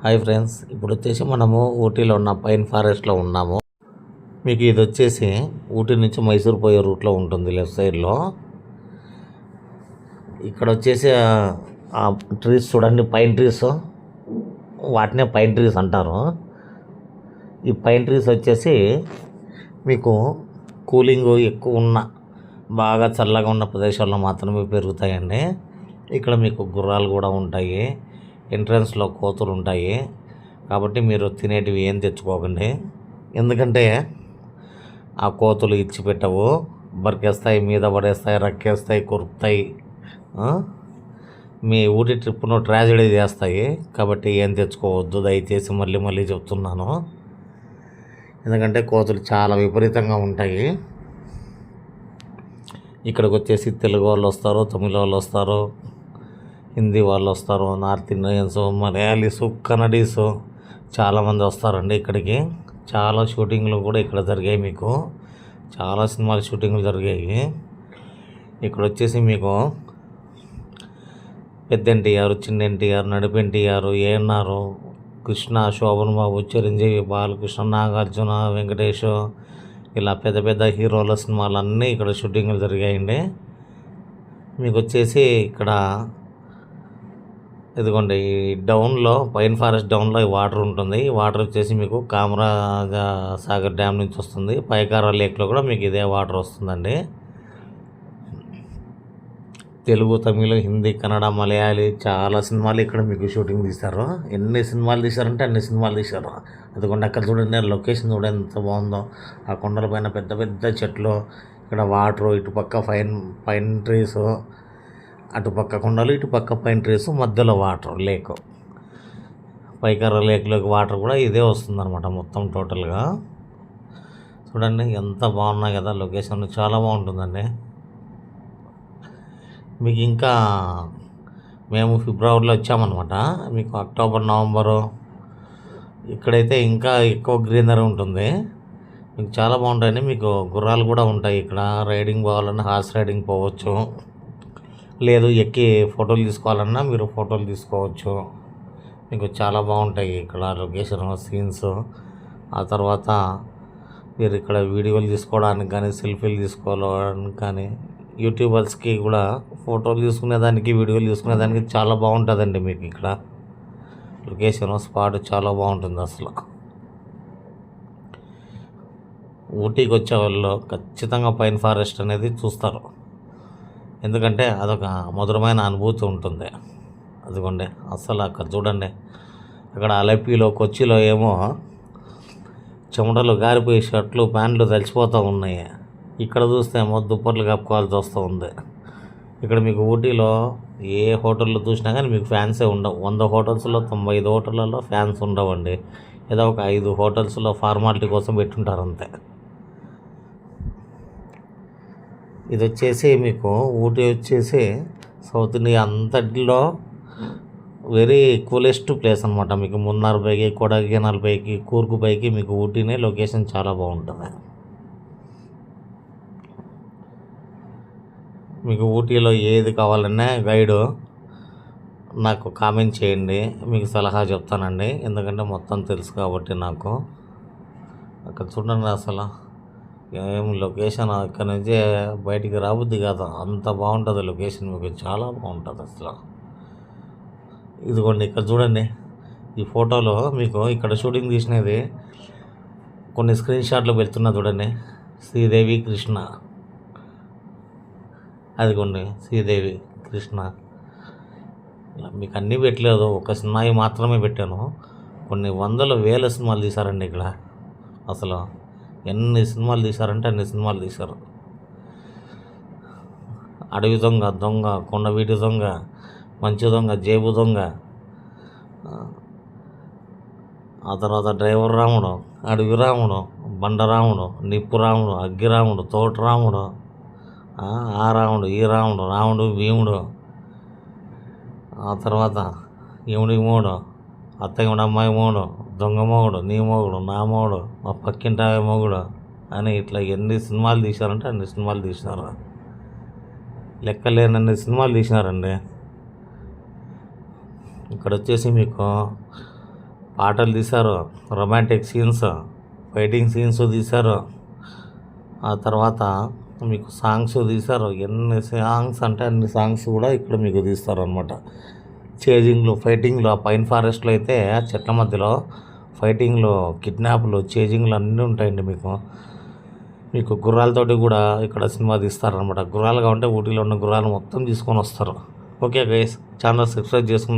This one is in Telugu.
హాయ్ ఫ్రెండ్స్, ఇప్పుడు వచ్చేసి మనము ఊటీలో ఉన్న పైన్ ఫారెస్ట్లో ఉన్నాము. మీకు ఇది వచ్చేసి ఊటీ నుంచి మైసూర్ పోయే రూట్లో ఉంటుంది. లెఫ్ట్ సైడ్లో ఇక్కడ వచ్చేసి ఆ ట్రీస్ చూడండి, పైన్ ట్రీస్, వాటినే పైన్ ట్రీస్ అంటారు. ఈ పైన్ ట్రీస్ వచ్చేసి మీకు కూలింగ్ ఎక్కువ ఉన్న, బాగా చల్లగా ఉన్న ప్రదేశాల్లో మాత్రమే పెరుగుతాయండి. ఇక్కడ మీకు గుర్రాలు కూడా ఉంటాయి, ఎంట్రన్స్లో కోతులు ఉంటాయి. కాబట్టి మీరు తినేటివి ఏం తెచ్చుకోకండి, ఎందుకంటే ఆ కోతులు ఇచ్చిపెట్టవు, బరికేస్తాయి, మీద పడేస్తాయి, రక్కేస్తాయి, కొరుకుతాయి, మీ ఊటి ట్రిప్ను ట్రాజడీ చేస్తాయి. కాబట్టి ఏం తెచ్చుకోవద్దు దయచేసి, మళ్ళీ మళ్ళీ చెప్తున్నాను. ఎందుకంటే కోతులు చాలా విపరీతంగా ఉంటాయి. ఇక్కడికి వచ్చేసి తెలుగు వాళ్ళు వస్తారు, తమిళ వాళ్ళు వస్తారు, హిందీ వాళ్ళు వస్తారు, నార్త్ ఇండియన్స్, మలయాళీస్, కన్నడీస్ చాలామంది వస్తారండి ఇక్కడికి. చాలా షూటింగ్లు కూడా ఇక్కడ జరిగాయి, మీకు చాలా సినిమాల షూటింగ్లు జరిగాయి. ఇక్కడ వచ్చేసి మీకు పెద్ద ఎన్టీఆర్, చిన్న ఎన్టీఆర్, నడిపి ఎన్టీఆర్, ఏఎన్ఆర్, కృష్ణ, శోభన్ బాబు, చిరంజీవి, బాలకృష్ణ, నాగార్జున, వెంకటేష్, ఇలా పెద్ద పెద్ద హీరోల సినిమాలన్నీ ఇక్కడ షూటింగ్లు జరిగాయండి. మీకు వచ్చేసి ఇక్కడ ఇదిగోండి, ఈ డౌన్లో పైన్ ఫారెస్ట్ డౌన్లో ఈ వాటర్ ఉంటుంది. ఈ వాటర్ వచ్చేసి మీకు కామరాజ సాగర్ డ్యామ్ నుంచి వస్తుంది. పైకారా లేక్లో కూడా మీకు ఇదే వాటర్ వస్తుందండి. తెలుగు, తమిళ, హిందీ, కన్నడ, మలయాళీ చాలా సినిమాలు ఇక్కడ మీకు షూటింగ్ తీశారు. ఎన్ని సినిమాలు తీశారంటే అన్ని సినిమాలు తీశారు. అదిగోండి అక్కడ చూడండి, లొకేషన్ చూడండి ఎంత బాగుందో. ఆ కొండల పైన పెద్ద పెద్ద చెట్లు, ఇక్కడ వాటరు, ఇటుపక్క పైన్ ట్రీస్, అటుపక్క కొండలు, ఇటుపక్క పైన్ ట్రీస్, మధ్యలో వాటర్ లేక్. పైకర్ర లేక్లోకి వాటర్ కూడా ఇదే వస్తుందన్నమాట మొత్తం టోటల్గా. చూడండి ఎంత బాగున్నాయి కదా, లొకేషన్ చాలా బాగుంటుందండి. మీకు ఇంకా మేము ఫిబ్రవరిలో వచ్చామన్నమాట. మీకు అక్టోబర్, నవంబరు ఇక్కడైతే ఇంకా ఎక్కువ గ్రీనరీ ఉంటుంది. మీకు చాలా బాగుంటాయండి. మీకు గుర్రాలు కూడా ఉంటాయి ఇక్కడ. రైడింగ్ పోవాలన్నా హార్స్ రైడింగ్ పోవచ్చు, లేదు ఎక్కి ఫోటోలు తీసుకోవాలన్నా మీరు ఫోటోలు తీసుకోవచ్చు. మీకు చాలా బాగుంటాయి ఇక్కడ లొకేషన్, సీన్స్. ఆ తర్వాత మీరు ఇక్కడ వీడియోలు తీసుకోవడానికి కానీ, సెల్ఫీలు తీసుకోవడానికి కానీ, యూట్యూబర్స్కి కూడా ఫోటోలు తీసుకునేదానికి, వీడియోలు తీసుకునేదానికి చాలా బాగుంటుందండి. మీకు ఇక్కడ లొకేషన్ స్పాట్ చాలా బాగుంటుంది. అసలు ఊటీకి వచ్చే వాళ్ళు ఖచ్చితంగా పైన్ ఫారెస్ట్ అనేది చూస్తారు, ఎందుకంటే అదొక మధురమైన అనుభూతి ఉంటుంది. అదిగోండి అసలు అక్కడ చూడండి, అక్కడ అలపిలో, కొచ్చిలో ఏమో చెమటలు గారిపోయి షర్ట్లు, ప్యాంట్లు తలిసిపోతూ ఉన్నాయి. ఇక్కడ చూస్తే ఏమో దుప్పట్లు కప్పుకోవాల్సి వస్తూ ఉంది. ఇక్కడ మీకు ఊటీలో ఏ హోటల్లో చూసినా కానీ మీకు ఫ్యాన్సే ఉండవు. 100 హోటల్స్లో 95 హోటళ్ళలో ఫ్యాన్స్ ఉండవండి. ఏదో ఒక 5 హోటల్స్లో ఫార్మాలిటీ కోసం పెట్టుంటారు అంతే. ఇది వచ్చేసి మీకు ఊటీ వచ్చేసి సౌత్ ఇండియా అంతటిలో వెరీ కూలెస్ట్ ప్లేస్ అనమాట. మీకు మున్నార్ పైకి, కొడైకెనాల్ పైకి, కూర్గు పైకి మీకు ఊటీనే లొకేషన్ చాలా బాగుంటుంది. మీకు ఊటీలో ఏది కావాలన్నా గైడు నాకు కామెంట్ చేయండి, మీకు సలహా చెప్తానండి. ఎందుకంటే మొత్తం తెలుసు కాబట్టి నాకు. అక్కడ చూడండి అసలు ఏం లొకేషన్, ఇక్కడ నుంచి బయటికి రాబుద్ది కాదు, అంత బాగుంటుంది లొకేషన్. మీకు చాలా బాగుంటుంది అసలు. ఇదిగోండి ఇక్కడ చూడండి, ఈ ఫోటోలో మీకు ఇక్కడ షూటింగ్ తీసినది కొన్ని స్క్రీన్ షాట్లు పెడుతున్నా చూడండి. శ్రీదేవి, కృష్ణ, అదిగోండి శ్రీదేవి, కృష్ణ. మీకు అన్నీ పెట్టలేదు, ఒక సినిమా మాత్రమే పెట్టాను. కొన్ని వందల వేల సినిమాలు తీశారండి ఇక్కడ. అసలు ఎన్ని సినిమాలు తీశారంటే అన్ని సినిమాలు తీశారు. అడవి దొంగ, కొండవీటి దొంగ, మంచు దొంగ, జేబు దొంగ, ఆ తర్వాత డ్రైవర్ రాముడు, అడవి రాముడు, బండరాముడు, నిప్పు రాముడు, అగ్గి రాముడు, తోట రాముడు, ఆ రాముడు, ఈ రాముడు, రాముడు భీముడు, ఆ తర్వాత యముడికి మూడు, అత్తయ్య అమ్మాయి మూడు, దొంగ మొగుడు, నీ మొగుడు, నా మొగుడు, మా పక్కింటి మొగుడు అని ఇట్లా ఎన్ని సినిమాలు తీశారంటే అన్ని సినిమాలు తీసినారు. లెక్కలేనన్ని సినిమాలు తీసినారండి. ఇక్కడ వచ్చేసి మీకు పాటలు తీశారు, రొమాంటిక్ సీన్స్, ఫైటింగ్ సీన్స్ తీశారు. ఆ తర్వాత మీకు సాంగ్స్ తీశారు. ఎన్ని సాంగ్స్ అంటే అన్ని సాంగ్స్ కూడా ఇక్కడ మీకు తీస్తారు అనమాట. చేజింగ్లు, ఫైటింగ్లు, ఆ పైన్ ఫారెస్ట్లో అయితే ఆ చెట్ల మధ్యలో ఫైటింగ్లు, కిడ్నాప్లు, చేజింగ్లు అన్నీ ఉంటాయండి. మీకు గుర్రాలతోటి కూడా ఇక్కడ సినిమా తీస్తారనమాట. గుర్రాలుగా ఉంటే ఊటీలో ఉన్న గుర్రాలు మొత్తం తీసుకొని వస్తారు. ఓకే గైస్, ఛానల్ సబ్స్క్రైబ్ చేసుకుని